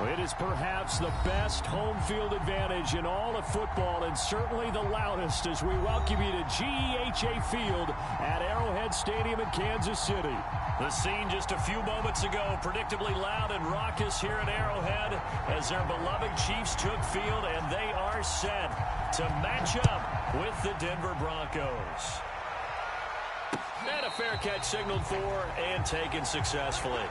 It is perhaps the best home field advantage in all of football, and certainly the loudest as we welcome you to GEHA Field at Arrowhead Stadium in Kansas City. The scene just a few moments ago, predictably loud and raucous here at Arrowhead as their beloved Chiefs took field, and they are set to match up with the Denver Broncos. And a fair catch signaled for and taken successfully.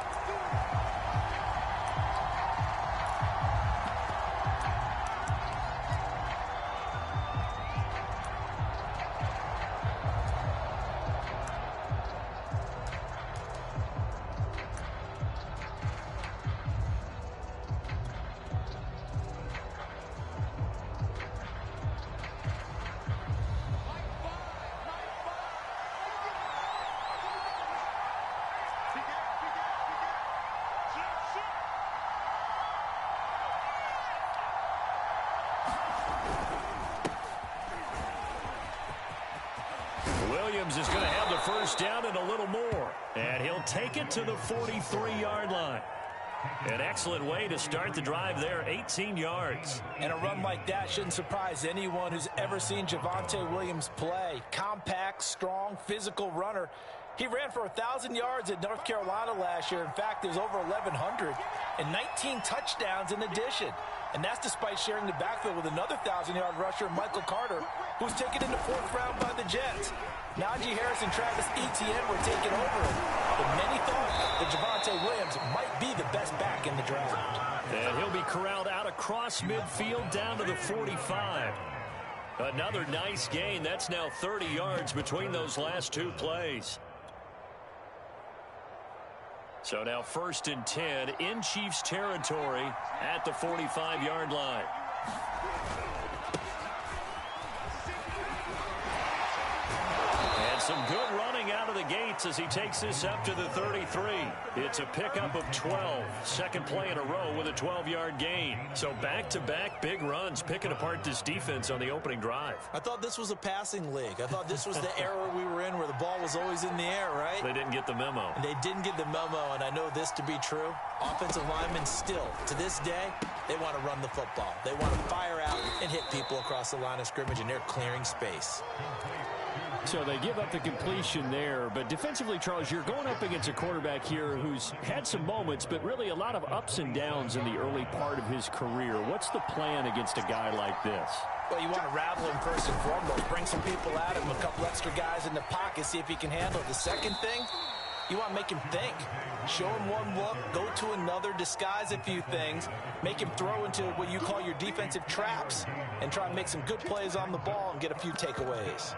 Williams is going to have the first down and a little more. And he'll take it to the 43-yard line. An excellent way to start the drive there, 18 yards. And a run like that shouldn't surprise anyone who's ever seen Javonte Williams play. Compact, strong, physical runner. He ran for 1,000 yards at North Carolina last year. In fact, there's over 1,100 and 19 touchdowns in addition. And that's despite sharing the backfield with another 1,000-yard rusher, Michael Carter, who was taken in the 4th round by the Jets. Najee Harris and Travis Etienne were taken over him. But many thought that Javonte Williams might be the best back in the draft. And he'll be corralled out across midfield down to the 45. Another nice gain. That's now 30 yards between those last two plays. So now 1st and 10 in Chiefs territory at the 45-yard line. And some good running out of the gates as he takes this up to the 33. It's a pickup of 12. Second play in a row with a 12-yard gain. So back-to-back big runs picking apart this defense on the opening drive. I thought this was a passing league. I thought this was the era we were in where the ball was always in the air, right? They didn't get the memo. And they didn't get the memo, and I know this to be true. Offensive linemen still, to this day, they want to run the football. They want to fire out and hit people across the line of scrimmage, and they're clearing space. So they give up the completion there. But defensively, Charles, you're going up against a quarterback here who's had some moments, but really a lot of ups and downs in the early part of his career. What's the plan against a guy like this? Well, you want to rattle him first and foremost. Bring some people at him, a couple extra guys in the pocket, see if he can handle it. The second thing, you want to make him think. Show him one look, go to another, disguise a few things, make him throw into what you call your defensive traps, and try and make some good plays on the ball and get a few takeaways.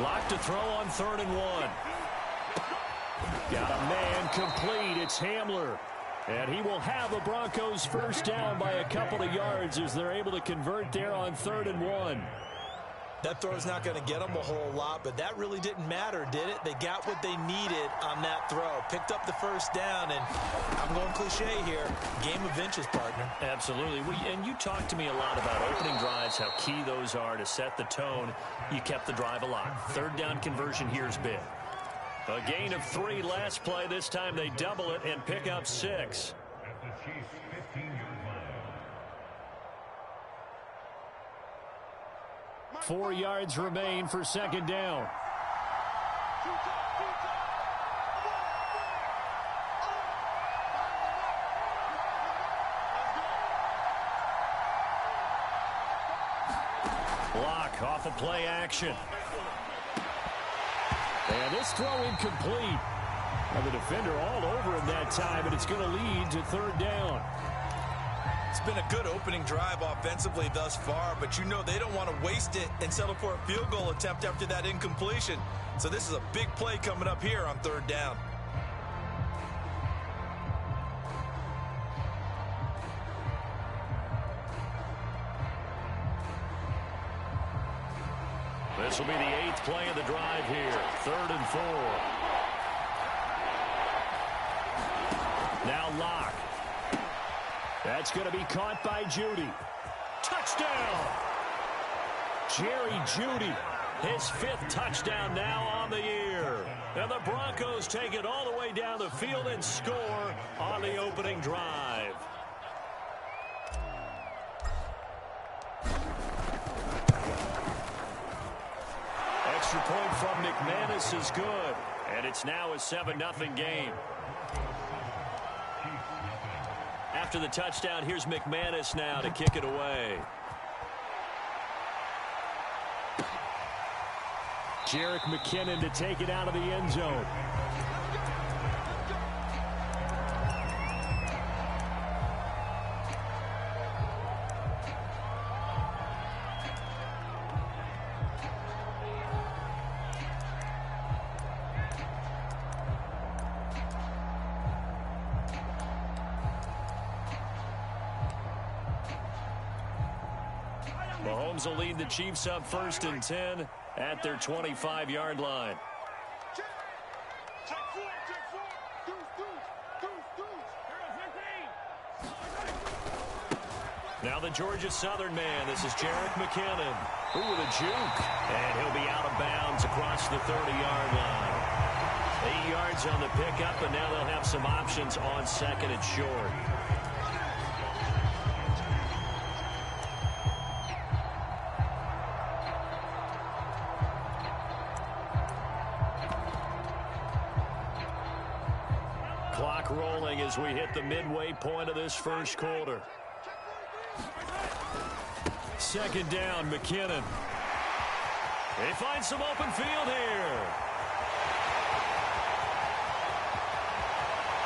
Lock to throw on 3rd and 1. Got a man complete. It's Hamler. And he will have the Broncos first down by a couple of yards as they're able to convert there on 3rd and 1. That throw's not going to get them a whole lot, but that really didn't matter, did it? They got what they needed on that throw. Picked up the first down, and I'm going cliche here. Game of inches, partner. Absolutely. And you talked to me a lot about opening drives, how key those are to set the tone. You kept the drive alive. 3rd down conversion here's big. A gain of 3 last play. This time they double it and pick up 6. 4 yards remain for 2nd down. Block off of play action. And this throw incomplete. And the defender all over him that time, and it's going to lead to 3rd down. It's been a good opening drive offensively thus far, but you know they don't want to waste it and settle for a field goal attempt after that incompletion. So this is a big play coming up here on 3rd down. This will be the 8th play of the drive here. 3rd and 4. Now Locke. That's going to be caught by Judy. Touchdown! Jerry Jeudy, his 5th touchdown now on the year. And the Broncos take it all the way down the field and score on the opening drive. Extra point from McManus is good. And it's now a 7-0 game. After the touchdown, here's McManus now to kick it away. Jerick McKinnon to take it out of the end zone. Mahomes will lead the Chiefs up 1st and 10 at their 25-yard line. Now the Georgia Southern man. This is Jerick McKinnon. Ooh, with a juke. And he'll be out of bounds across the 30-yard line. 8 yards on the pickup, and now they'll have some options on 2nd and short. Clock rolling as we hit the midway point of this first quarter. 2nd down, McKinnon. They find some open field here.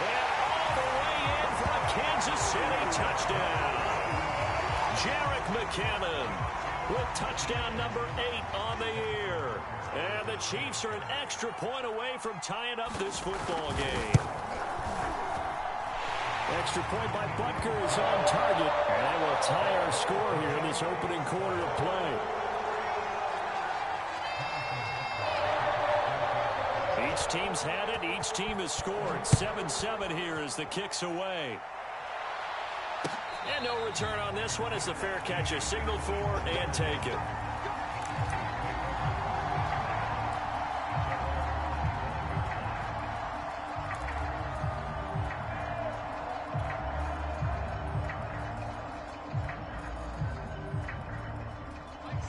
And all the way in for a Kansas City touchdown. Jerick McKinnon with touchdown number 8 on the year. And the Chiefs are an extra point away from tying up this football game. Extra point by Butker is on target. And that will tie our score here in this opening quarter of play. Each team's had it. Each team has scored. 7-7 here as the kick's away. And no return on this one as the fair catch is signaled for and taken.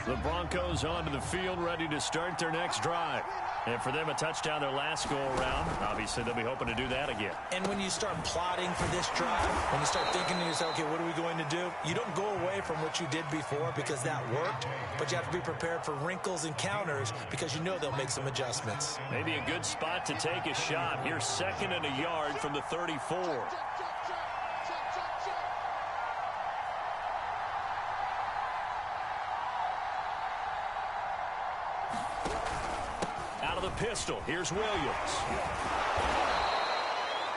The Broncos onto the field, ready to start their next drive. And for them, a touchdown their last go-around. Obviously, they'll be hoping to do that again. And when you start plotting for this drive, when you start thinking to yourself, okay, what are we going to do? You don't go away from what you did before because that worked, but you have to be prepared for wrinkles and counters because you know they'll make some adjustments. Maybe a good spot to take a shot. Here's 2nd and a yard from the 34. Pistol. Here's Williams.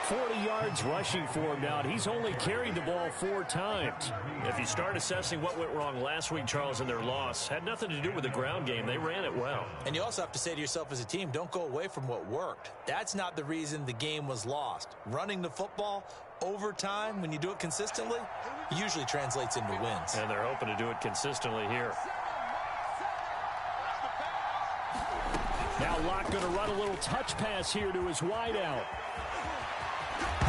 40 yards rushing for him now, and he's only carried the ball 4 times. If you start assessing what went wrong last week, Charles, in their loss, had nothing to do with the ground game. They ran it well. And you also have to say to yourself as a team, don't go away from what worked. That's not the reason the game was lost. Running the football over time, when you do it consistently, usually translates into wins. And they're hoping to do it consistently here. Now Locke going to run a little touch pass here to his wideout.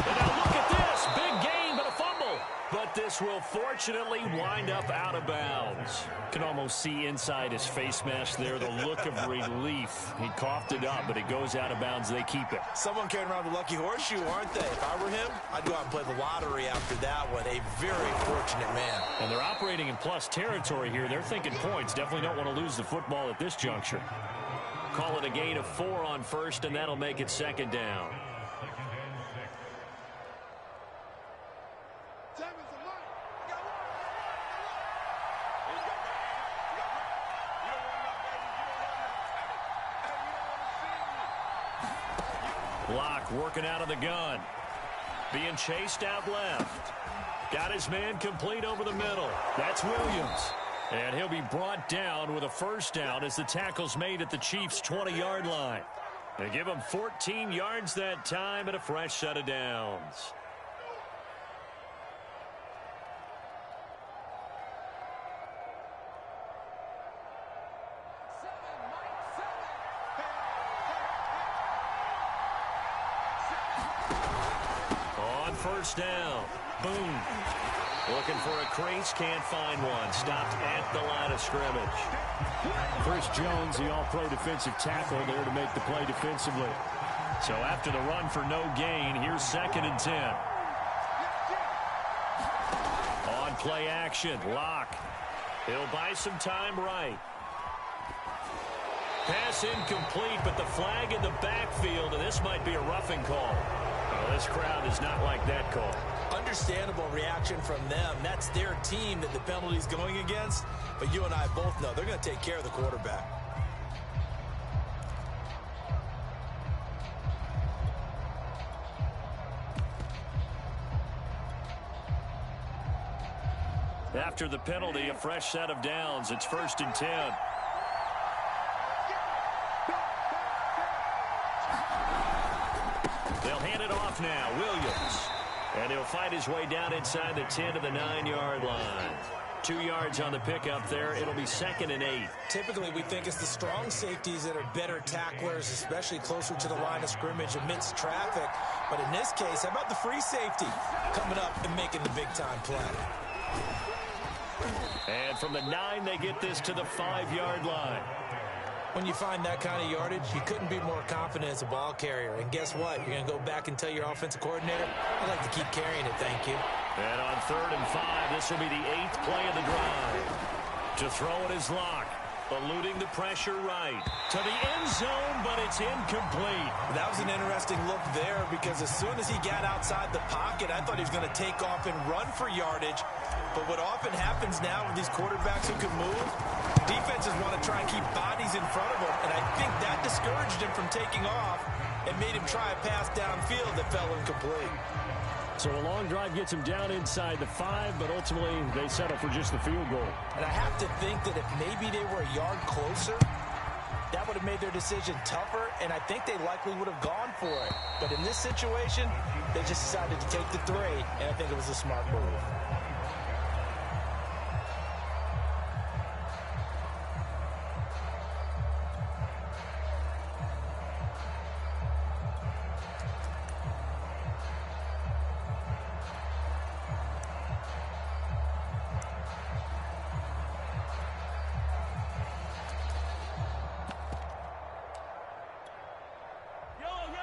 And now look at this. Big gain, but a fumble. But this will fortunately wind up out of bounds. Can almost see inside his face mask there the look of relief. He coughed it up, but it goes out of bounds. They keep it. Someone carrying around the lucky horseshoe, aren't they? If I were him, I'd go out and play the lottery after that one. A very fortunate man. And they're operating in plus territory here. They're thinking points. Definitely don't want to lose the football at this juncture. Call it a gain of 4 on 1st, and that'll make it 2nd down. Locke working out of the gun. Being chased out left. Got his man complete over the middle. That's Williams. And he'll be brought down with a 1st down as the tackle's made at the Chiefs' 20-yard line. They give him 14 yards that time and a fresh set of downs. first down. Boom. Looking for a crease, can't find one. Stopped at the line of scrimmage. Chris Jones, the all-pro defensive tackle, there to make the play defensively. So after the run for no gain, here's 2nd and 10. On play action, Locke. He'll buy some time right. Pass incomplete, but the flag in the backfield, and this might be a roughing call. Well, this crowd is not like that call. Understandable reaction from them. That's their team that the penalty's going against. But you and I both know they're going to take care of the quarterback. After the penalty, a fresh set of downs. It's 1st and 10. They'll hand it off now. Williams. And he'll fight his way down inside the 10 to the 9-yard line. 2 yards on the pickup there. It'll be 2nd and 8. Typically, we think it's the strong safeties that are better tacklers, especially closer to the line of scrimmage amidst traffic. But in this case, how about the free safety coming up and making the big-time play? And from the 9, they get this to the 5-yard line. When you find that kind of yardage, you couldn't be more confident as a ball carrier. And guess what? You're going to go back and tell your offensive coordinator, I'd like to keep carrying it, thank you. And on 3rd and 5, this will be the 8th play of the drive. To throw it is Locke, eluding the pressure right. To the end zone, but it's incomplete. That was an interesting look there because as soon as he got outside the pocket, I thought he was going to take off and run for yardage. But what often happens now with these quarterbacks who can move, defenses want to try and keep bodies in front of them, and I think that discouraged him from taking off and made him try a pass downfield that fell incomplete. So a long drive gets him down inside the 5, but ultimately they settle for just the field goal. And I have to think that if maybe they were a yard closer, that would have made their decision tougher, and I think they likely would have gone for it. But in this situation, they just decided to take the 3, and I think it was a smart move.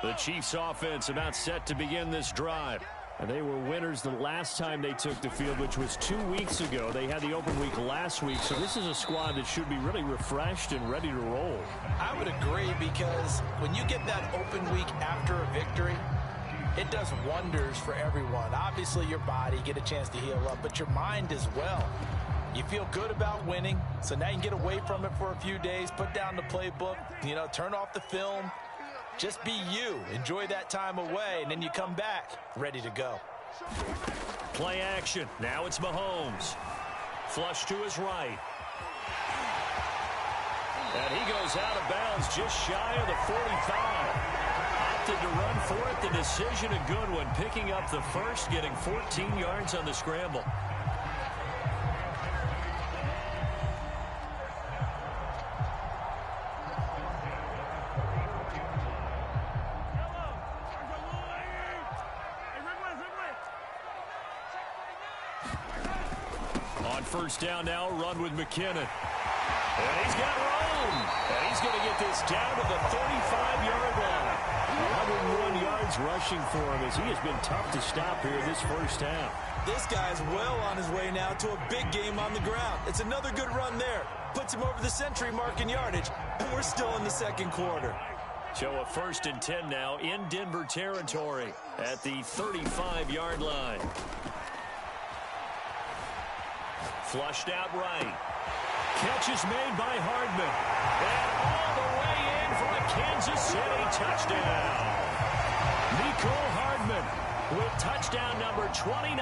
The Chiefs offense about set to begin this drive. And they were winners the last time they took the field, which was 2 weeks ago. They had the open week last week, so this is a squad that should be really refreshed and ready to roll. I would agree because when you get that open week after a victory, it does wonders for everyone. Obviously, your body, get a chance to heal up, but your mind as well. You feel good about winning, so now you can get away from it for a few days, put down the playbook, turn off the film. Just be you. Enjoy that time away, and then you come back ready to go. Play action. Now it's Mahomes. Flush to his right. And he goes out of bounds just shy of the 45. Opted to run for it. The decision a good one. Picking up the first, getting 14 yards on the scramble. First down now, run with McKinnon. And he's got room. And he's going to get this down to the 35-yard line. 101 yards rushing for him as he has been tough to stop here this first half. This guy's well on his way now to a big game on the ground. It's another good run there. Puts him over the century mark in yardage. And we're still in the second quarter. So a 1st and 10 now in Denver territory at the 35-yard line. Flushed out right. Catch is made by Hardman. And all the way in for a Kansas City touchdown. Mecole Hardman with touchdown number 29.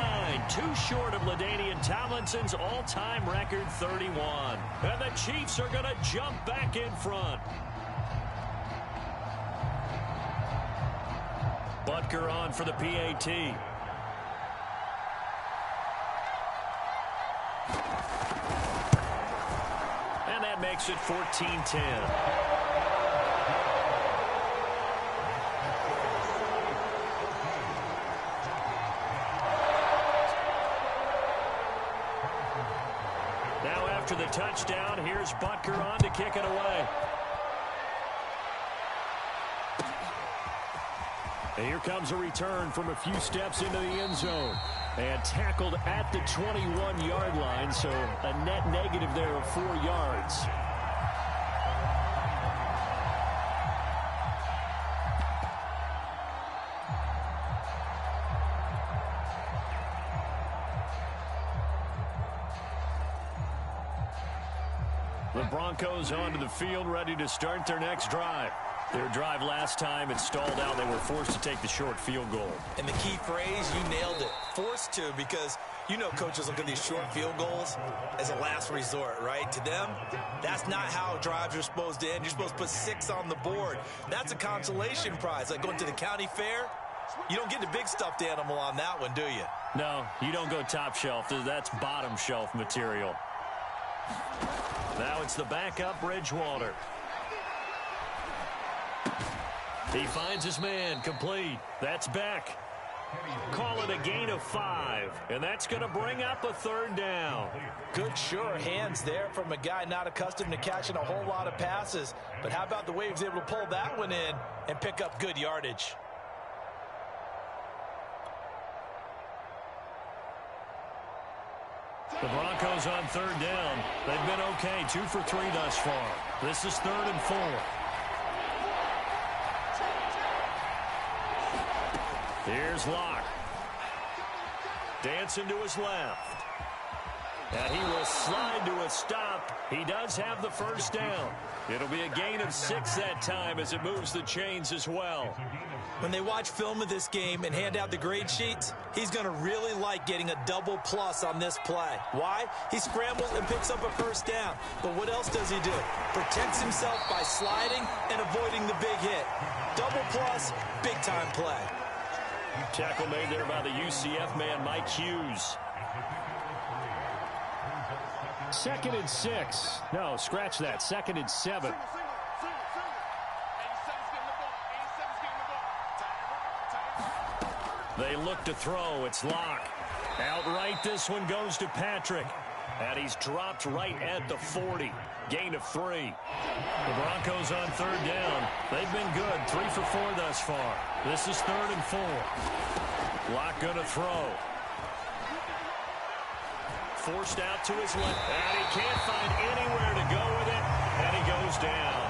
Too short of LaDainian Tomlinson's all-time record 31. And the Chiefs are going to jump back in front. Butker on for the PAT. And that makes it 14-10. after the touchdown. Here's Butker on to kick it away. And here comes a return from a few steps into the end zone. And tackled at the 21-yard line, so a net negative there of 4 yards. The Broncos onto the field, ready to start their next drive. Their drive last time, it stalled out. They were forced to take the short field goal. And the key phrase, you nailed it, forced to, because you know coaches look at these short field goals as a last resort, right? To them, that's not how drives are supposed to end. You're supposed to put 6 on the board. That's a consolation prize. Like going to the county fair, you don't get the big stuffed animal on that one, do you? No, you don't go top shelf. That's bottom shelf material. Now it's the backup, Bridgewater. He finds his man, complete. That's Beck. Call it a gain of 5, and that's going to bring up a 3rd down. Good, sure hands there from a guy not accustomed to catching a whole lot of passes. But how about the way he was able to pull that one in and pick up good yardage? The Broncos on 3rd down. They've been okay, 2 for 3 thus far. This is 3rd and 4. Here's Locke. Dancing to his left. And he will slide to a stop. He does have the 1st down. It'll be a gain of 6 that time as it moves the chains as well. When they watch film of this game and hand out the grade sheets, he's going to really like getting a double plus on this play. Why? He scrambles and picks up a 1st down. But what else does he do? Protects himself by sliding and avoiding the big hit. Double plus, big-time play. Tackle made there by the UCF man, Mike Hughes. 2nd and 6. No, scratch that. 2nd and 7. They look to throw. It's Locke. Outright, this one goes to Patrick. And he's dropped right at the 40. Gain of 3. The Broncos on 3rd down. They've been good. 3 for 4 thus far. This is 3rd and 4. Locke going to throw. Forced out to his left. And he can't find anywhere to go with it. And he goes down.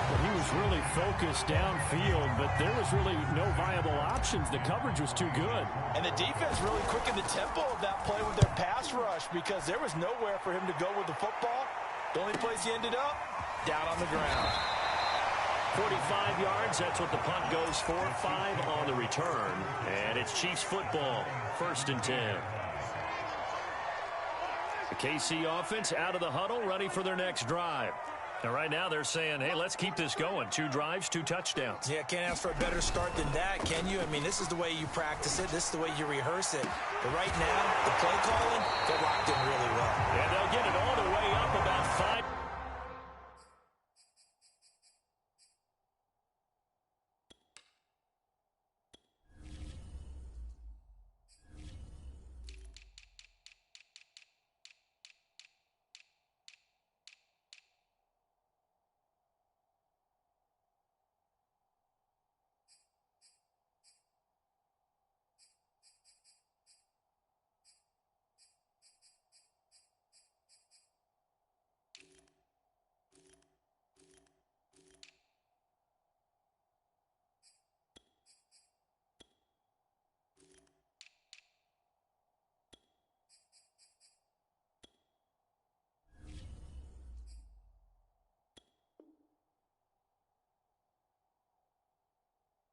Well, he was really focused downfield, but there was really no viable options. The coverage was too good. And the defense really quickened the tempo of that play with their pass rush because there was nowhere for him to go with the football. The only place he ended up, down on the ground. 45 yards, that's what the punt goes for. 5 on the return. And it's Chiefs football. 1st and 10. The KC offense out of the huddle, ready for their next drive. And right now they're saying, hey, let's keep this going. 2 drives, 2 touchdowns. Yeah, can't ask for a better start than that, can you? I mean, this is the way you practice it. This is the way you rehearse it. But right now, the play calling, they're locked in really well. And they'll get it all the way up about 5.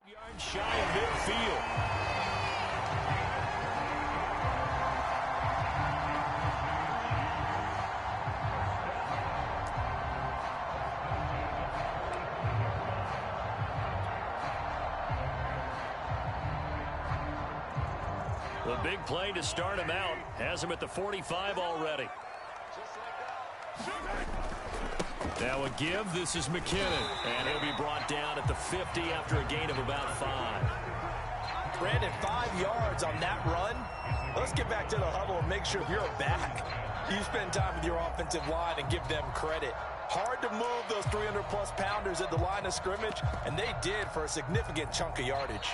Yards shy of midfield. The big play to start him out has him at the 45 already. Now a give. This is McKinnon. And he'll be brought down at the 50 after a gain of about 5. Brandon, 5 yards on that run. Let's get back to the huddle and make sure you're back. You spend time with your offensive line and give them credit. Hard to move those 300-plus pounders at the line of scrimmage, and they did for a significant chunk of yardage.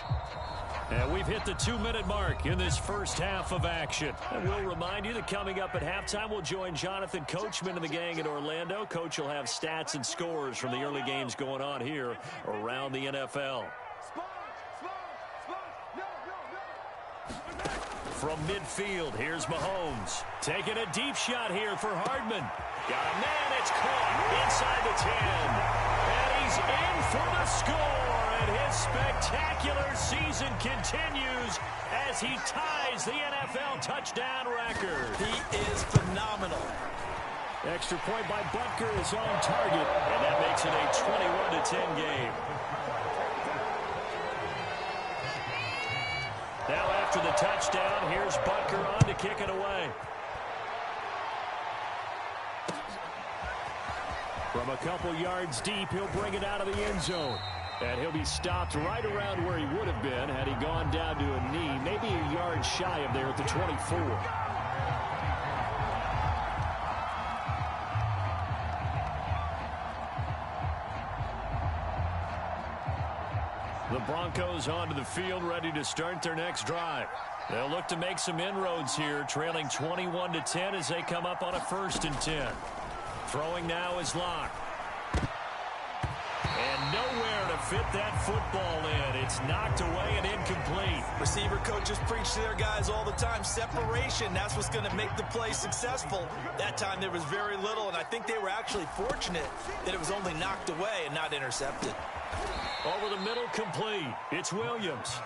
And we've hit the 2-minute mark in this first half of action. And we'll remind you that coming up at halftime, we'll join Jonathan Coachman and the gang in Orlando. Coach will have stats and scores from the early games going on here around the NFL. From midfield, here's Mahomes. Taking a deep shot here for Hardman. Got a man, it's caught inside the 10. And he's in for the score. And his spectacular season continues as he ties the NFL touchdown record. He is phenomenal. Extra point by Butker is on target. And that makes it a 21-10 game. Now after the touchdown, here's Butker on to kick it away. From a couple yards deep, he'll bring it out of the end zone. And he'll be stopped right around where he would have been had he gone down to a knee, maybe a yard shy of there at the 24. The Broncos onto the field, ready to start their next drive. They'll look to make some inroads here, trailing 21-10 as they come up on a 1st and 10. Throwing now is Locke. And nowhere to fit that football in. It's knocked away and incomplete. Receiver coaches preach to their guys all the time. Separation, that's what's going to make the play successful. That time there was very little, and I think they were actually fortunate that it was only knocked away and not intercepted. Over the middle, complete. It's Williams.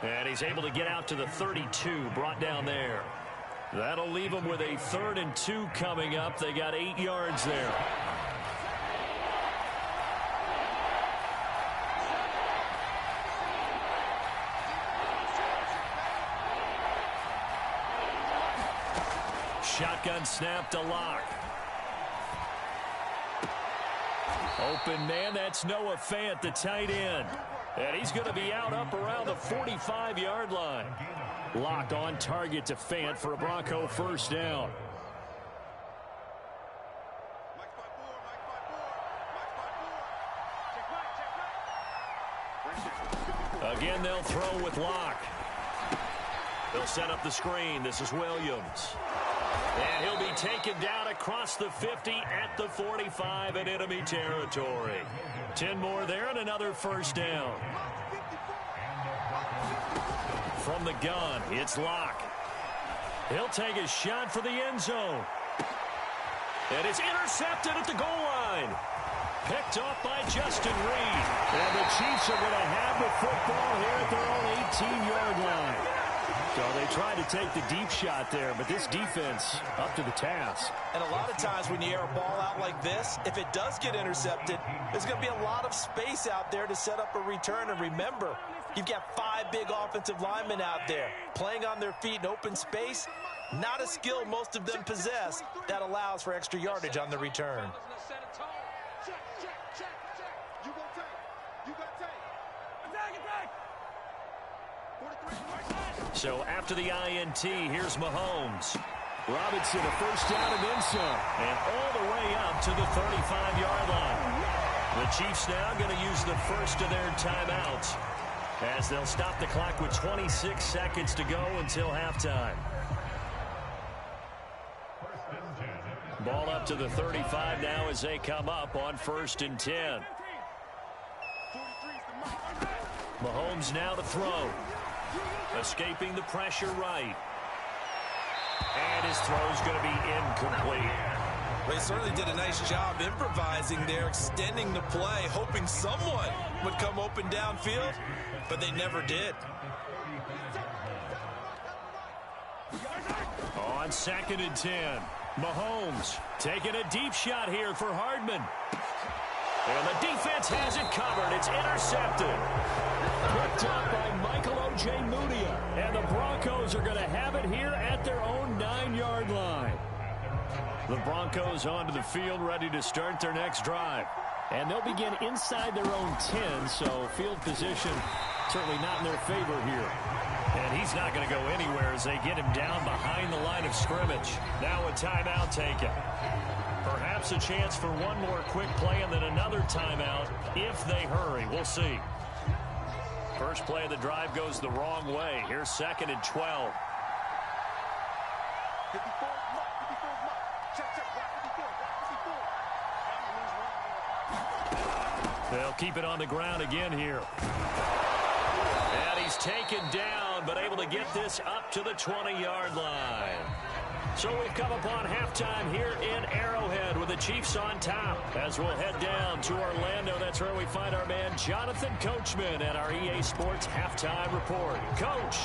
And he's able to get out to the 32, brought down there. That'll leave them with a 3rd and 2 coming up. They got 8 yards there. Shotgun snap to Locke. Open man, that's Noah Fant, the tight end. And he's going to be out up around the 45-yard line. Locke on target to Fant for a Bronco 1st down. Again, they'll throw with Locke. They'll set up the screen. This is Williams. And he'll be taken down across the 50 at the 45 in enemy territory. 10 more there and another 1st down. From the gun, it's Locke. He'll take a shot for the end zone. And it's intercepted at the goal line. Picked off by Justin Reed. And the Chiefs are going to have the football here at their own 18-yard line. So they tried to take the deep shot there, but this defense up to the task. And a lot of times when you air a ball out like this, if it does get intercepted, there's going to be a lot of space out there to set up a return. And remember, you've got 5 big offensive linemen out there playing on their feet in open space. Not a skill most of them possess that allows for extra yardage on the return. So after the INT, here's Mahomes. Robinson, a 1st down and then some. And all the way up to the 35-yard line. The Chiefs now going to use the first of their timeouts as they'll stop the clock with 26 seconds to go until halftime. Ball up to the 35 now as they come up on 1st and 10. Mahomes now to throw. Escaping the pressure right. And his throw's going to be incomplete. Well, he certainly did a nice job improvising there, extending the play, hoping someone would come open downfield, but they never did. On 2nd and 10, Mahomes taking a deep shot here for Hardman. And the defense has it covered. It's intercepted. Picked up by Michael Ojemudia. And the Broncos are going to have it here at their own 9-yard line. The Broncos onto the field, ready to start their next drive. And they'll begin inside their own 10, so field position certainly not in their favor here. And he's not going to go anywhere as they get him down behind the line of scrimmage. Now a timeout taken. Perhaps a chance for one more quick play and then another timeout if they hurry. We'll see. First play of the drive goes the wrong way. Here's 2nd and 12. They'll keep it on the ground again here. And he's taken down, but able to get this up to the 20-yard line. So we've come upon halftime here in Arrowhead with the Chiefs on top. As we'll head down to Orlando, that's where we find our man Jonathan Coachman at our EA Sports Halftime Report. Coach,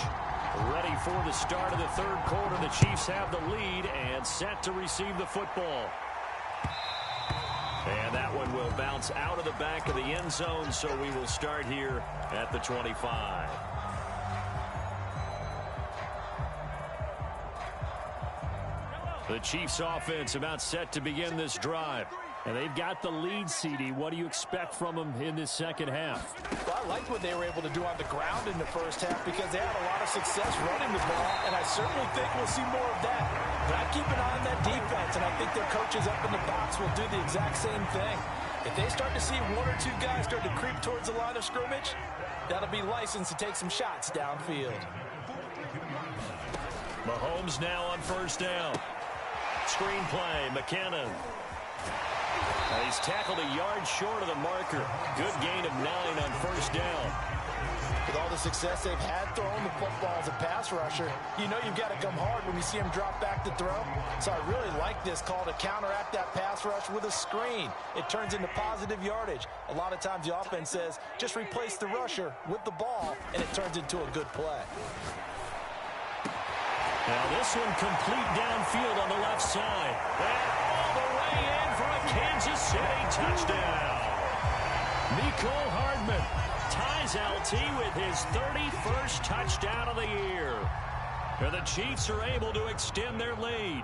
ready for the start of the third quarter. The Chiefs have the lead and set to receive the football. And that one will bounce out of the back of the end zone, so we will start here at the 25. The Chiefs offense about set to begin this drive. And they've got the lead, CD. What do you expect from them in this second half? Well, I liked what they were able to do on the ground in the first half because they had a lot of success running the ball, and I certainly think we'll see more of that. But I keep an eye on that defense, and I think their coaches up in the box will do the exact same thing. If they start to see one or two guys start to creep towards the line of scrimmage, that'll be licensed to take some shots downfield. Mahomes now on first down. Screen play, McKinnon. He's tackled a yard short of the marker. Good gain of 9 on first down. With all the success they've had throwing the football as a pass rusher, you know you've got to come hard when you see him drop back to throw. So I really like this call to counteract that pass rush with a screen. It turns into positive yardage. A lot of times the offense says, just replace the rusher with the ball, and it turns into a good play. Now this one complete downfield on the left side. And all the way in for a Kansas City touchdown. Mecole Hardman ties LT with his 31st touchdown of the year. And the Chiefs are able to extend their lead.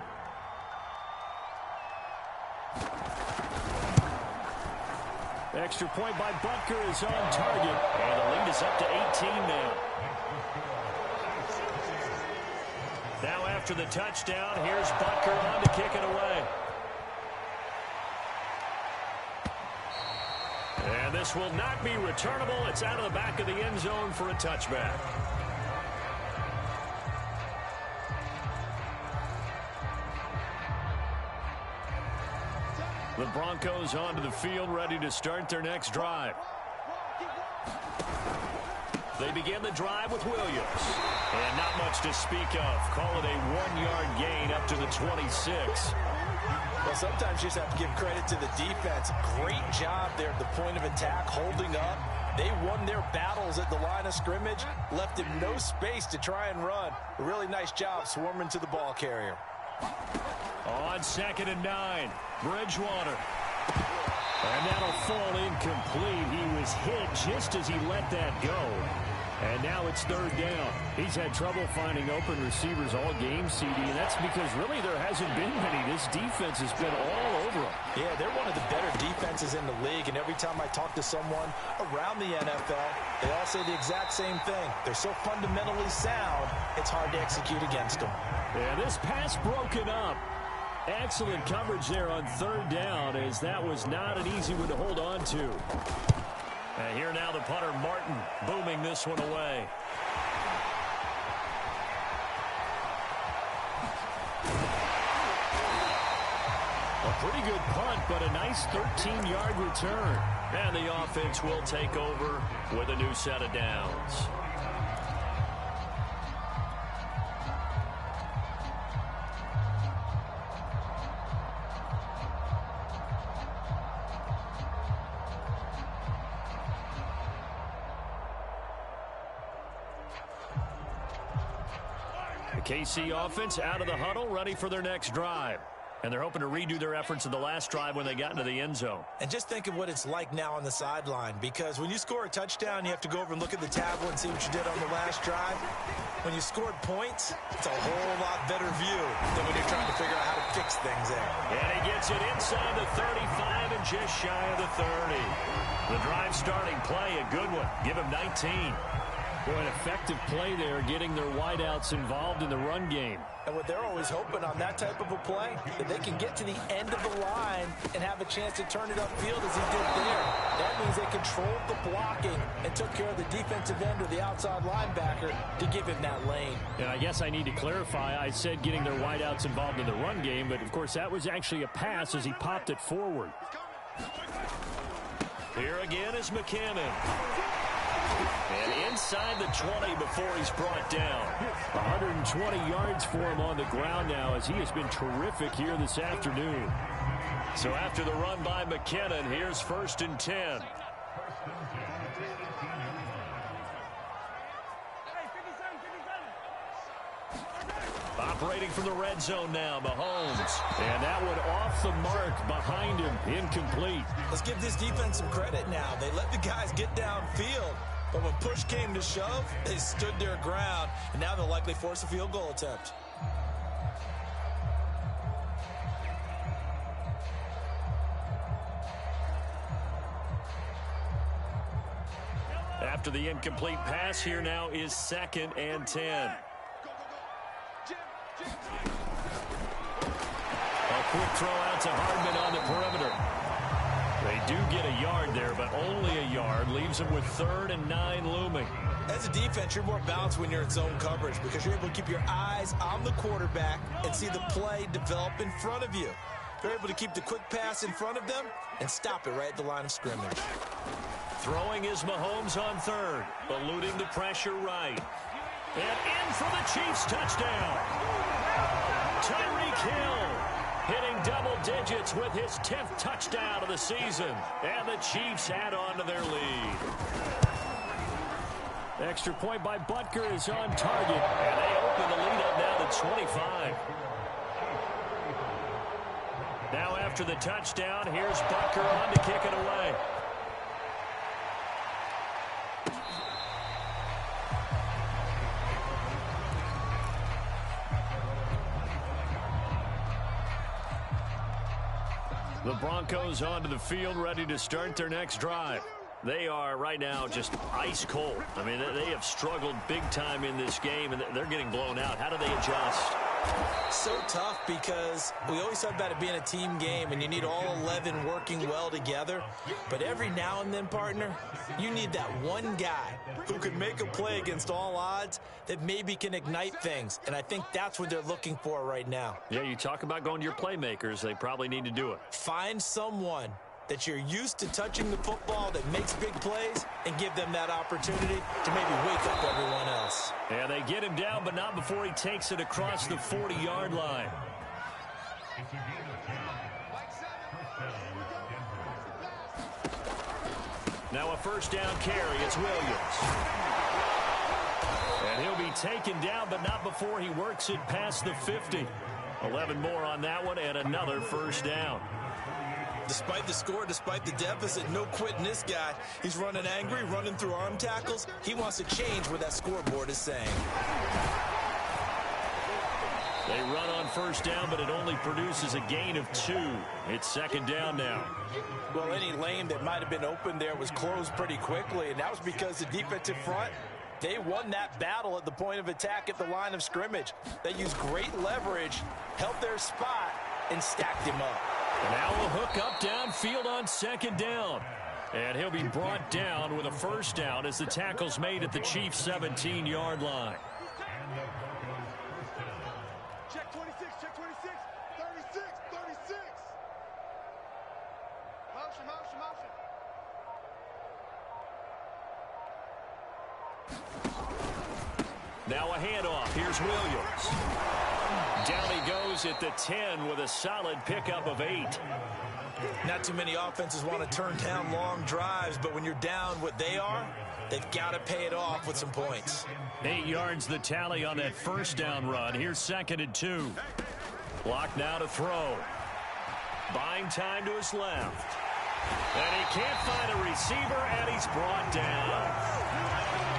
Extra point by Butker is on target. And the lead is up to 18 now. Now after the touchdown, here's Butker on to kick it away. And this will not be returnable. It's out of the back of the end zone for a touchback. The Broncos onto the field, ready to start their next drive. They begin the drive with Williams. And not much to speak of. Call it a 1-yard gain up to the 26. Well, sometimes you just have to give credit to the defense. Great job there at the point of attack, holding up. They won their battles at the line of scrimmage, left him no space to try and run. A really nice job swarming to the ball carrier. On 2nd and 9, Bridgewater. And that'll fall incomplete. He was hit just as he let that go. And now it's 3rd down. He's had trouble finding open receivers all game, CD, and that's because really there hasn't been many. This defense has been all over them. Yeah, they're one of the better defenses in the league, and every time I talk to someone around the NFL, they all say the exact same thing. They're so fundamentally sound, it's hard to execute against them. Yeah, this pass broken up. Excellent coverage there on 3rd down, as that was not an easy one to hold on to. And here now the punter, Martin, booming this one away. A pretty good punt, but a nice 13-yard return. And the offense will take over with a new set of downs. KC offense out of the huddle, ready for their next drive. And they're hoping to redo their efforts of the last drive when they got into the end zone. And just think of what it's like now on the sideline, because when you score a touchdown, you have to go over and look at the tablet and see what you did on the last drive. When you scored points, it's a whole lot better view than when you're trying to figure out how to fix things there. And he gets it inside the 35 and just shy of the 30. The drive starting play, a good one. Give him 19. Boy, an effective play there, getting their wideouts involved in the run game. And what they're always hoping on that type of a play, that they can get to the end of the line and have a chance to turn it upfield as he did there. That means they controlled the blocking and took care of the defensive end or the outside linebacker to give him that lane. And I guess I need to clarify, I said getting their wideouts involved in the run game, but of course that was actually a pass as he popped it forward. Here again is McCammon. And inside the 20 before he's brought down. 120 yards for him on the ground now as he has been terrific here this afternoon. So after the run by McKinnon, here's 1st and 10. Operating from the red zone now, Mahomes. And that one off the mark behind him, incomplete. Let's give this defense some credit now. They let the guys get downfield, but when push came to shove, they stood their ground, and now they'll likely force a field goal attempt. After the incomplete pass, here now is 2nd and 10. A quick throw out to Hardman on the perimeter. They do get a yard there, but only a yard. Leaves them with 3rd and 9 looming. As a defense, you're more balanced when you're in zone coverage because you're able to keep your eyes on the quarterback and see the play develop in front of you. You're able to keep the quick pass in front of them and stop it right at the line of scrimmage. Throwing is Mahomes on 3rd, eluding the pressure right. And in for the Chiefs touchdown. Tyreek Hill hitting double digits with his 10th touchdown of the season. And the Chiefs add on to their lead. Extra point by Butker is on target. And they open the lead up now to 25. Now after the touchdown, here's Butker on to kick it away. The Broncos onto the field, ready to start their next drive. They are right now just ice cold. I mean, they have struggled big time in this game, and they're getting blown out. How do they adjust? So tough because we always talk about it being a team game, and you need all 11 working well together. But every now and then, partner, you need that one guy who can make a play against all odds that maybe can ignite things. And I think that's what they're looking for right now. Yeah, you talk about going to your playmakers. They probably need to do it. Find someone that you're used to touching the football that makes big plays and give them that opportunity to maybe wake up everyone else. Yeah, they get him down, but not before he takes it across the 40-yard line. Now a 1st down carry. It's Williams. And he'll be taken down, but not before he works it past the 50. 11 more on that one, and another 1st down. Despite the score, despite the deficit, no quitting this guy. He's running angry, running through arm tackles. He wants to change what that scoreboard is saying. They run on 1st down, but it only produces a gain of 2. It's 2nd down now. Well, any lane that might have been open there was closed pretty quickly, and that was because the defensive front, they won that battle at the point of attack at the line of scrimmage. They used great leverage, held their spot, and stacked him up. Now a hook up downfield on 2nd down. And he'll be brought down with a 1st down as the tackle's made at the Chiefs' 17-yard line. Check 26, check 26, 36, 36. Motion, motion, motion. Now a handoff. Here's Williams. Down he goes at the 10 with a solid pickup of 8. Not too many offenses want to turn down long drives, but when you're down what they are, they've got to pay it off with some points. 8 yards the tally on that 1st down run. Here's 2nd and 2. Block now to throw. Buying time to his left. And he can't find a receiver, and he's brought down.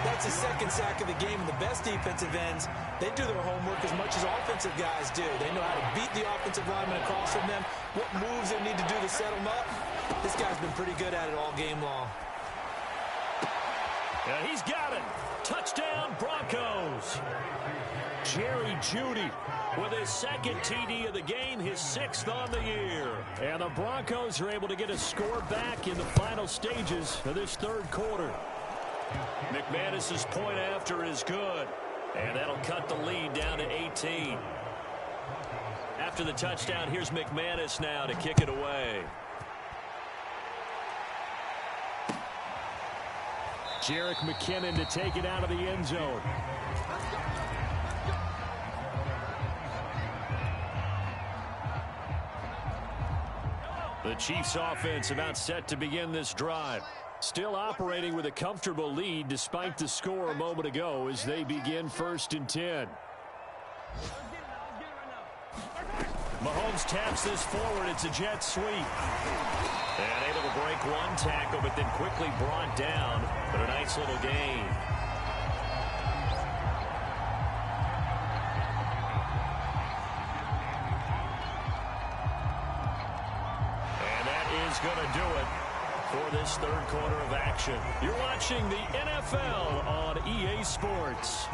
That's his 2nd sack of the game. And the best defensive ends, they do their homework as much as offensive guys do. They know how to beat the offensive lineman across from them, what moves they need to do to set them up. This guy's been pretty good at it all game long. And he's got it. Touchdown, Broncos. Jerry Jeudy with his second TD of the game, his 6th on the year. And the Broncos are able to get a score back in the final stages of this third quarter. McManus's point after is good. And that'll cut the lead down to 18. After the touchdown, here's McManus now to kick it away. Jerick McKinnon to take it out of the end zone. The Chiefs offense about set to begin this drive. Still operating with a comfortable lead despite the score a moment ago as they begin 1st and 10. Mahomes taps this forward. It's a jet sweep. And able to break one tackle, but then quickly brought down. But a nice little gain. And that is going to do it for this third quarter of action. You're watching the NFL on EA Sports.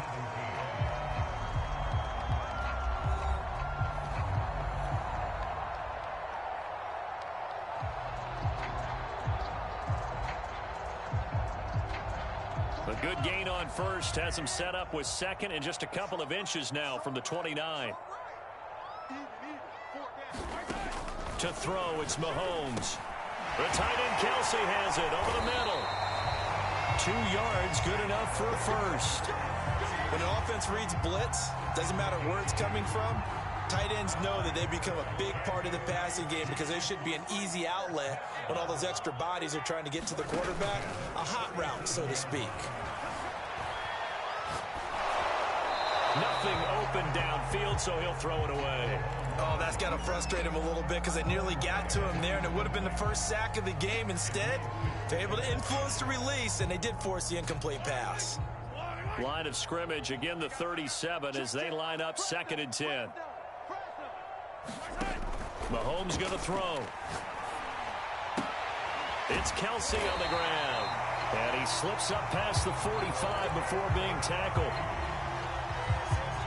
A good gain on first has him set up with second and just a couple of inches now from the 29. To throw, it's Mahomes. The tight end Kelsey has it over the middle. 2 yards, good enough for a first. When an offense reads blitz, doesn't matter where it's coming from, tight ends know that they become a big part of the passing game because they should be an easy outlet when all those extra bodies are trying to get to the quarterback. A hot route, so to speak. Nothing open downfield, so he'll throw it away. Oh, that's got to frustrate him a little bit because they nearly got to him there, and it would have been the first sack of the game. Instead, they're able to influence the release, and they did force the incomplete pass. Line of scrimmage, again the 37 as they line up 2nd and 10. Mahomes going to throw. It's Kelsey on the ground. And he slips up past the 45 before being tackled.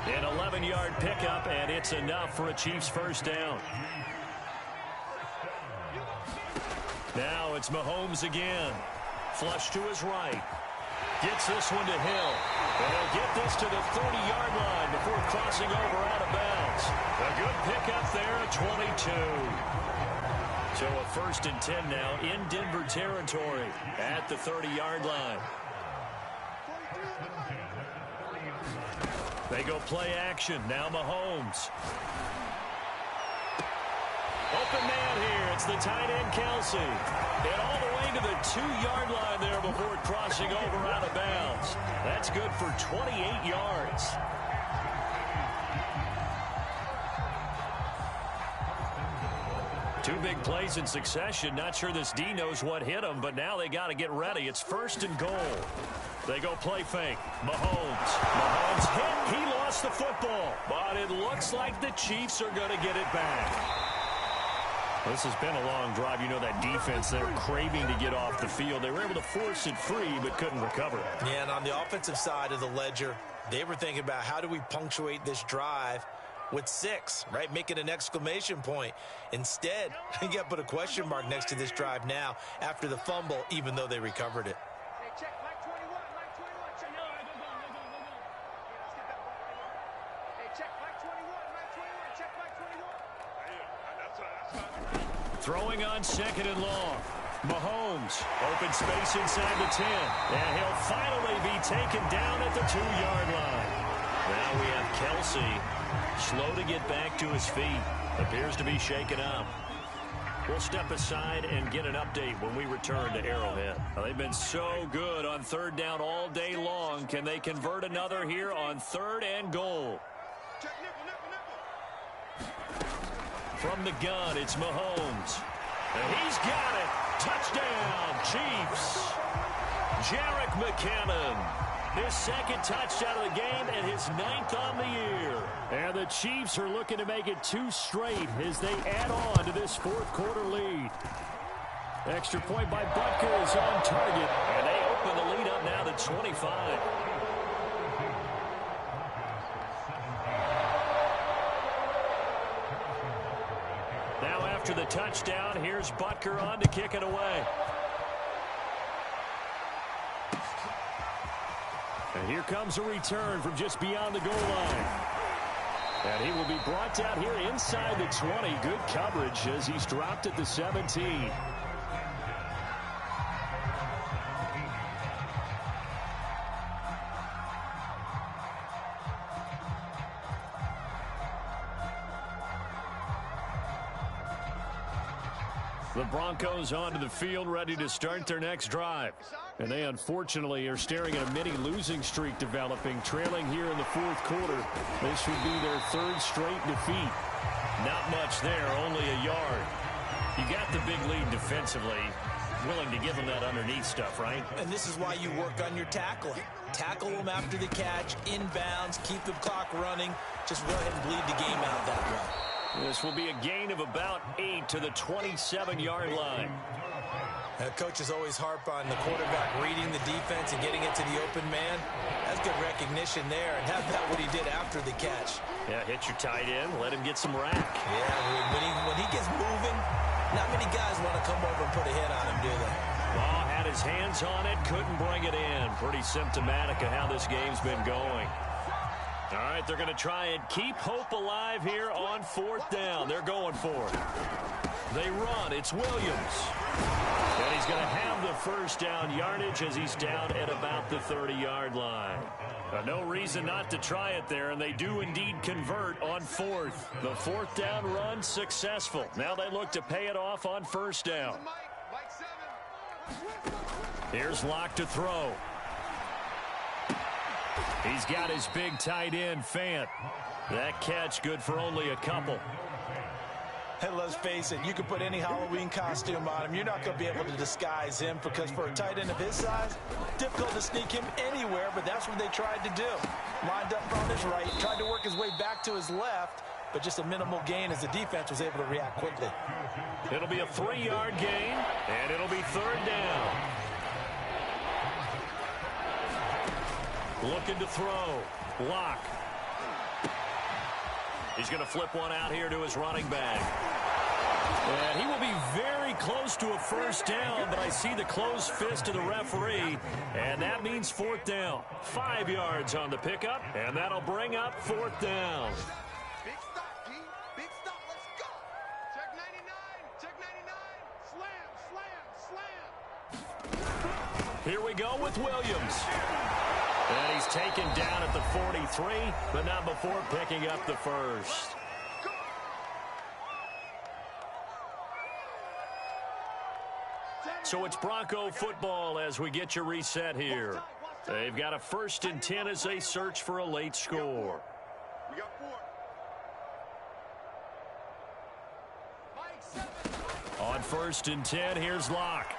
An 11-yard pickup, and it's enough for a Chiefs first down. Now it's Mahomes again. Flush to his right. Gets this one to Hill. And he'll get this to the 30-yard line before crossing over out of bounds. A good pickup there at 22. So a 1st and 10 now in Denver territory at the 30-yard line. They go play action. Now Mahomes. Open man here. It's the tight end Kelsey. And all the way to the 2-yard line there before crossing over out of bounds. That's good for 28 yards. Two big plays in succession. Not sure this D knows what hit him, but now they got to get ready. It's 1st and goal. They go play fake. Mahomes. Mahomes hit. He lost the football. But it looks like the Chiefs are going to get it back. This has been a long drive. You know that defense, they're craving to get off the field. They were able to force it free but couldn't recover. Yeah, and on the offensive side of the ledger, they were thinking about how do we punctuate this drive with 6, right? Make it an exclamation point. Instead, you got to put a question mark next to this drive now after the fumble, even though they recovered it. Throwing on 2nd and long. Mahomes, open space inside the 10. And he'll finally be taken down at the 2-yard line. Now we have Kelsey, slow to get back to his feet. Appears to be shaken up. We'll step aside and get an update when we return to Arrowhead. Well, they've been so good on 3rd down all day long. Can they convert another here on 3rd and goal? From the gun, it's Mahomes. And he's got it. Touchdown, Chiefs. Jerick McKinnon. His 2nd touchdown of the game and his 9th on the year. And the Chiefs are looking to make it 2 straight as they add on to this 4th quarter lead. Extra point by Butker is on target. And they open the lead up now to 25. after the touchdown. Here's Butker on to kick it away. And here comes a return from just beyond the goal line. And he will be brought down here inside the 20. Good coverage as he's dropped at the 17. The Broncos onto the field, ready to start their next drive. And they unfortunately are staring at a mini losing streak developing, trailing here in the fourth quarter. This would be their third straight defeat. Not much there, only a yard. You got the big lead defensively. Willing to give them that underneath stuff, right? And this is why you work on your tackling. Tackle them after the catch, inbounds, keep the clock running. Just go ahead and bleed the game out that way. This will be a gain of about 8 to the 27-yard line. Coaches always harp on the quarterback reading the defense and getting it to the open man. That's good recognition there, and have that what he did after the catch. Yeah, hit your tight end, let him get some rack. Yeah, when he gets moving, not many guys want to come over and put a hit on him, do they? Ball had his hands on it, couldn't bring it in. Pretty symptomatic of how this game's been going. All right, they're going to try and keep hope alive here on fourth down. They're going for it. They run. It's Williams. And he's going to have the first down yardage as he's down at about the 30-yard line. No reason not to try it there, and they do indeed convert on fourth. The fourth down run successful. Now they look to pay it off on first down. Here's Locke to throw. He's got his big tight end, Fant. That catch good for only a couple. Hey, let's face it, you can put any Halloween costume on him. You're not going to be able to disguise him because for a tight end of his size, difficult to sneak him anywhere, but that's what they tried to do. Lined up on his right, tried to work his way back to his left, but just a minimal gain as the defense was able to react quickly. It'll be a 3-yard gain, and it'll be third down. Looking to throw. Locke. He's going to flip one out here to his running back. And he will be very close to a first down, but I see the closed fist of the referee, and that means fourth down. 5 yards on the pickup, and that'll bring up fourth down. Big stop, G. Big stop. Let's go. Check 99. Check 99. Slam, slam, slam. Here we go with Williams. And he's taken down at the 43, but not before picking up the first. So it's Bronco football as we get you reset here. They've got a 1st and 10 as they search for a late score. We got 4. On 1st and 10, here's Locke.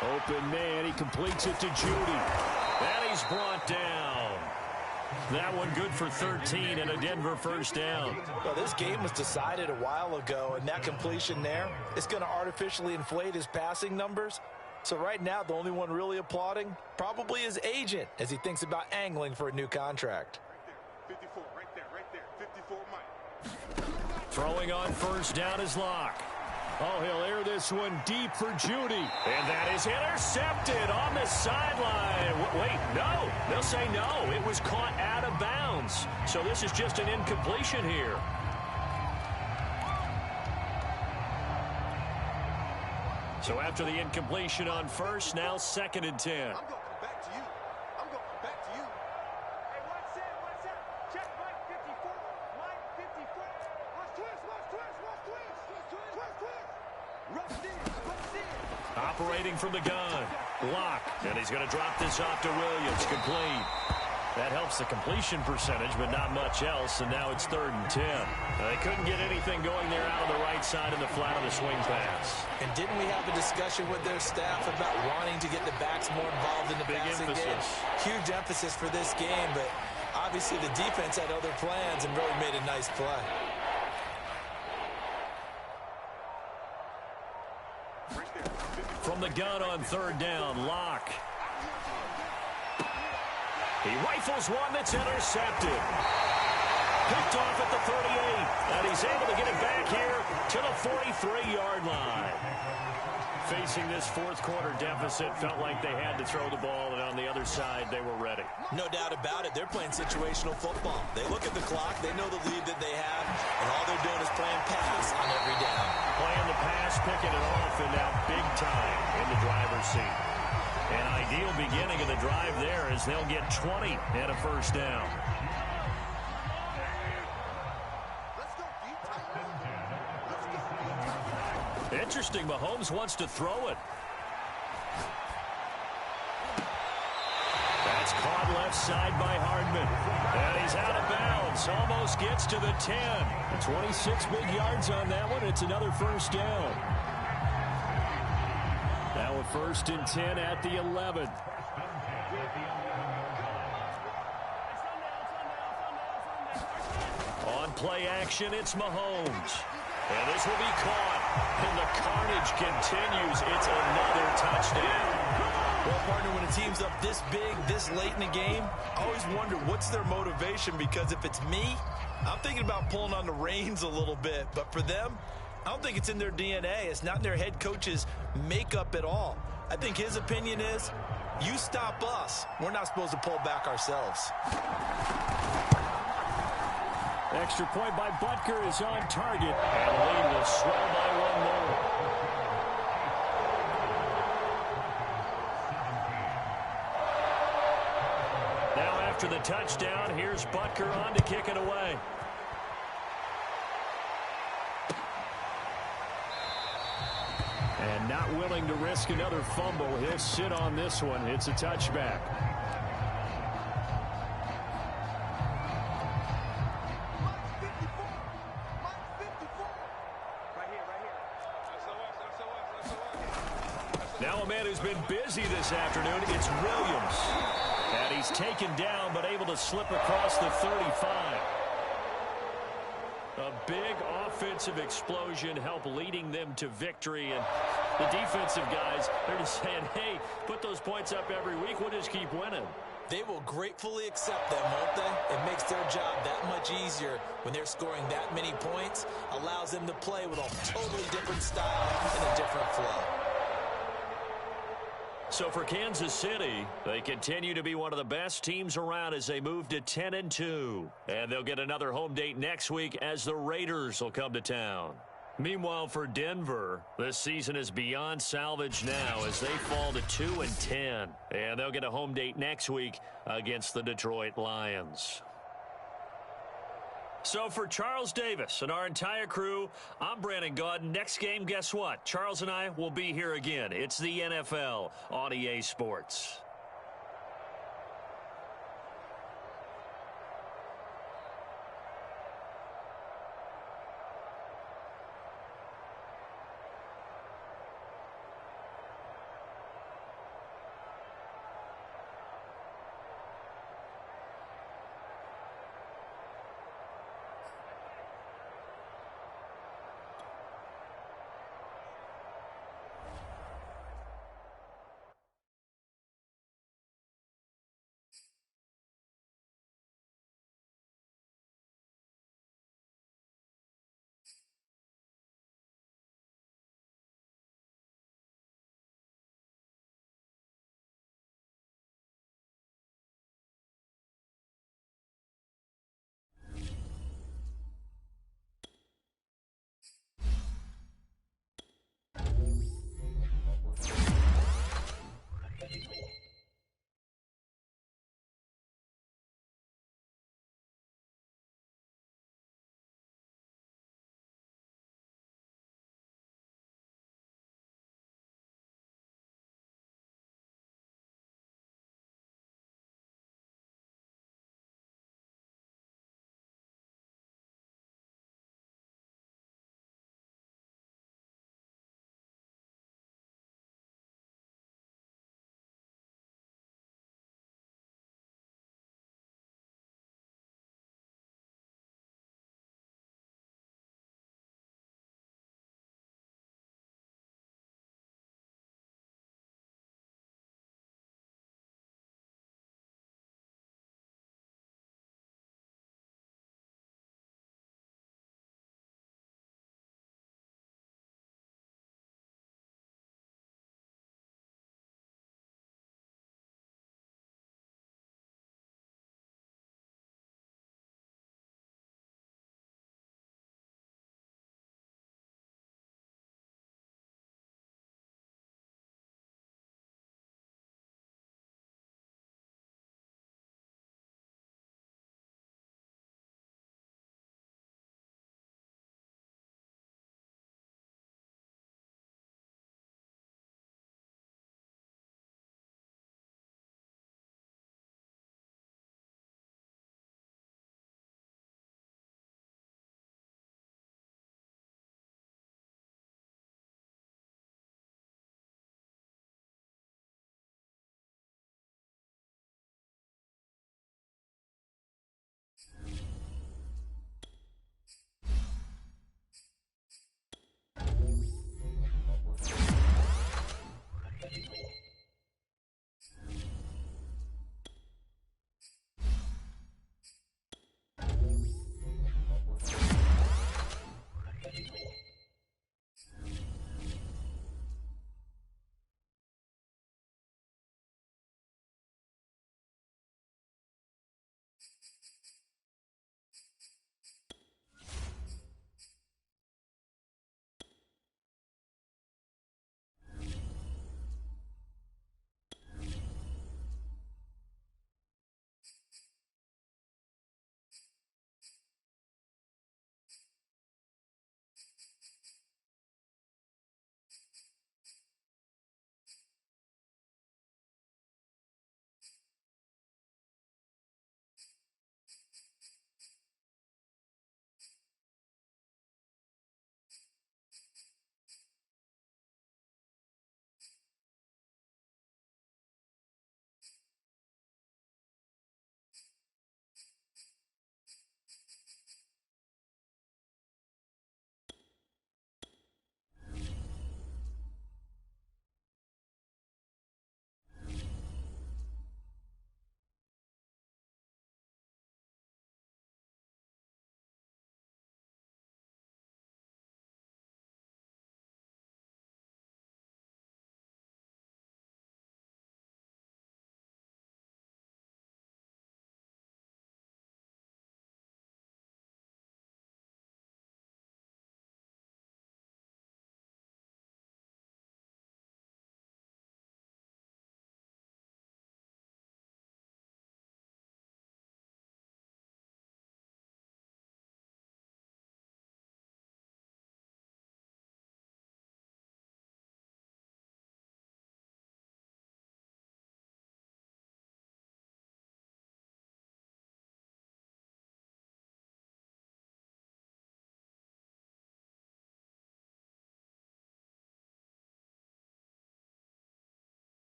Open man, he completes it to Judy. And he's brought down. That one good for 13 and a Denver first down. Well, this game was decided a while ago, and that completion there is going to artificially inflate his passing numbers. So right now, the only one really applauding probably his agent as he thinks about angling for a new contract. Right there. 54, right there. 54, Mike. Throwing on first down is Locke. Oh, he'll air this one deep for Judy. And that is intercepted on the sideline. Wait, no. They'll say no. It was caught out of bounds. So this is just an incompletion here. So after the incompletion on first, now 2nd and 10. I'm going back to you. I'm going back to you. Hey, what's that? Check Mike 54. Mike 54. Watch twist. Operating from the gun. Locke. And he's going to drop this off to Williams. Complete. That helps the completion percentage, but not much else. And now it's 3rd and 10. They couldn't get anything going there out on the right side in the flat of the swing pass. And didn't we have a discussion with their staff about wanting to get the backs more involved in the passing game? Huge emphasis for this game, but obviously the defense had other plans and really made a nice play. From the gun on 3rd down, Locke. He rifles one that's intercepted. Picked off at the 38, and he's able to get it back here to the 43-yard line. Facing this fourth quarter deficit, felt like they had to throw the ball, and on the other side, they were ready. No doubt about it. They're playing situational football. They look at the clock. They know the lead that they have, and all they're doing is playing pass on every down. Playing the pass, picking it off, and now big time in the driver's seat. An ideal beginning of the drive there as they'll get 20 and a first down. Interesting, Mahomes wants to throw it. That's caught left side by Hardman. And he's out of bounds. Almost gets to the 10. 26 big yards on that one. It's another first down. Now a 1st and 10 at the 11. On play action, it's Mahomes. And this will be caught. And the carnage continues. It's another touchdown. Well, partner, when a team's up this big, this late in the game, I always wonder what's their motivation, because if it's me, I'm thinking about pulling on the reins a little bit. But for them, I don't think it's in their DNA. It's not in their head coach's makeup at all. I think his opinion is, you stop us, we're not supposed to pull back ourselves. Extra point by Butker is on target. And the lead will swell by one more. Now after the touchdown, here's Butker on to kick it away. And not willing to risk another fumble. He'll sit on this one. It's a touchback. Now a man who's been busy this afternoon, it's Williams. And he's taken down but able to slip across the 35. A big offensive explosion helped leading them to victory. And the defensive guys, they're just saying, hey, put those points up every week. We'll just keep winning. They will gratefully accept them, won't they? It makes their job that much easier when they're scoring that many points. Allows them to play with a totally different style and a different flow. So for Kansas City, they continue to be one of the best teams around as they move to 10-2. And they'll get another home date next week as the Raiders will come to town. Meanwhile, for Denver, this season is beyond salvage now as they fall to 2-10. And they'll get a home date next week against the Detroit Lions. So for Charles Davis and our entire crew, I'm Brandon Gaudin. Next game, guess what? Charles and I will be here again. It's the NFL on EA Sports.